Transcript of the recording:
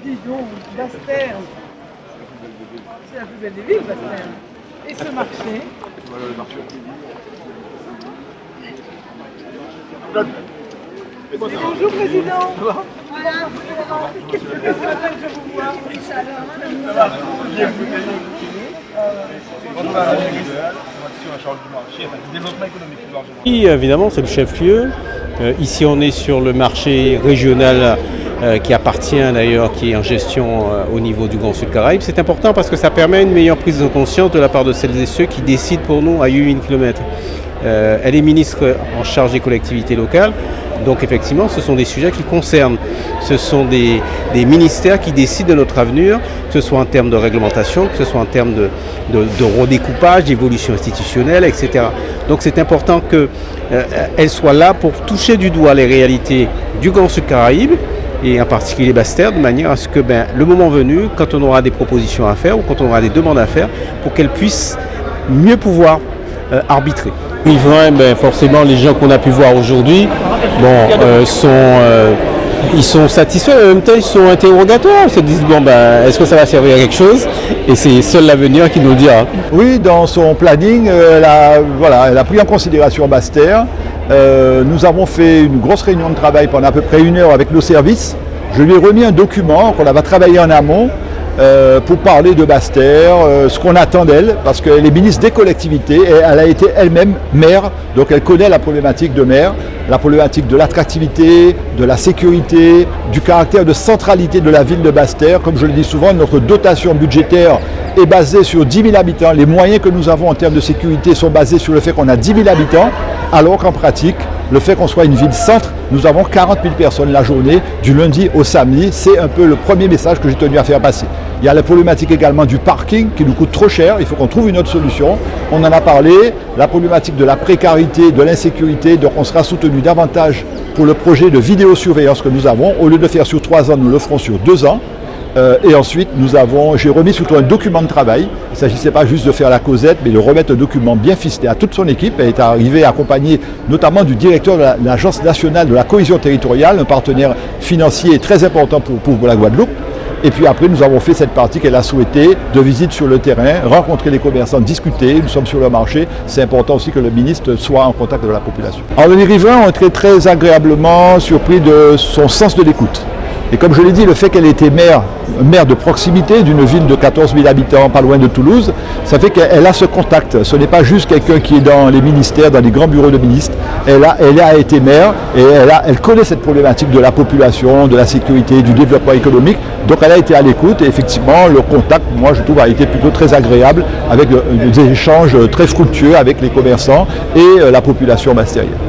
Dis donc, Basse-Terre. C'est la plus belle des villes, Basse-Terre. Et ce marché. Voilà le marché. Et bonjour, Président. Ça va? Voilà. Qu'est-ce que je vous vois? Oui, évidemment, c'est le chef-lieu. Ici, on est sur le marché régional qui appartient d'ailleurs, qui est en gestion au niveau du Grand Sud Caraïbes. C'est important parce que ça permet une meilleure prise de conscience de la part de celles et ceux qui décident pour nous à 8000 km. Elle est ministre en charge des collectivités locales. Donc effectivement, ce sont des sujets qui concernent. Ce sont des ministères qui décident de notre avenir, que ce soit en termes de réglementation, que ce soit en termes de redécoupage, d'évolution institutionnelle, etc. Donc c'est important qu'elle soit là pour toucher du doigt les réalités du Grand Sud Caraïbes, et en particulier Basse-Terre, de manière à ce que le moment venu, quand on aura des propositions à faire ou quand on aura des demandes à faire, pour qu'elle puisse mieux pouvoir arbitrer. Forcément, les gens qu'on a pu voir aujourd'hui ils sont satisfaits, mais en même temps ils sont interrogatoires. Ils se disent est-ce que ça va servir à quelque chose? Et c'est seul l'avenir qui nous le dira. Oui, dans son planning, elle a pris en considération Basse-Terre. Nous avons fait une grosse réunion de travail pendant à peu près 1 heure avec nos services. Je lui ai remis un document qu'on va travailler en amont pour parler de Basse-Terre, ce qu'on attend d'elle, parce qu'elle est ministre des collectivités et elle a été elle-même maire, donc elle connaît la problématique de maire, la problématique de l'attractivité, de la sécurité, du caractère de centralité de la ville de Basse-Terre. Comme je le dis souvent, notre dotation budgétaire est basée sur 10 000 habitants. Les moyens que nous avons en termes de sécurité sont basés sur le fait qu'on a 10 000 habitants, alors qu'en pratique, le fait qu'on soit une ville-centre, nous avons 40 000 personnes la journée, du lundi au samedi. C'est un peu le premier message que j'ai tenu à faire passer. Il y a la problématique également du parking qui nous coûte trop cher. Il faut qu'on trouve une autre solution. On en a parlé. La problématique de la précarité, de l'insécurité. Donc on sera soutenu davantage pour le projet de vidéosurveillance que nous avons. Au lieu de faire sur 3 ans, nous le ferons sur 2 ans. Et ensuite, j'ai remis surtout un document de travail. Il ne s'agissait pas juste de faire la causette, mais de remettre un document bien ficelé à toute son équipe. Elle est arrivée accompagnée notamment du directeur de l'Agence nationale de la cohésion territoriale, un partenaire financier très important pour la Guadeloupe. Et puis après, nous avons fait cette partie qu'elle a souhaitée, de visite sur le terrain, rencontrer les commerçants, discuter. Nous sommes sur le marché. C'est important aussi que le ministre soit en contact avec la population. Alors les riverains ont été très agréablement surpris de son sens de l'écoute. Et comme je l'ai dit, le fait qu'elle était maire de proximité d'une ville de 14 000 habitants, pas loin de Toulouse, ça fait qu'elle a ce contact. Ce n'est pas juste quelqu'un qui est dans les ministères, dans les grands bureaux de ministres. Elle a été maire et elle connaît cette problématique de la population, de la sécurité, du développement économique. Donc elle a été à l'écoute et effectivement le contact, moi je trouve, a été plutôt très agréable avec des échanges très fructueux avec les commerçants et la population basse-terrienne.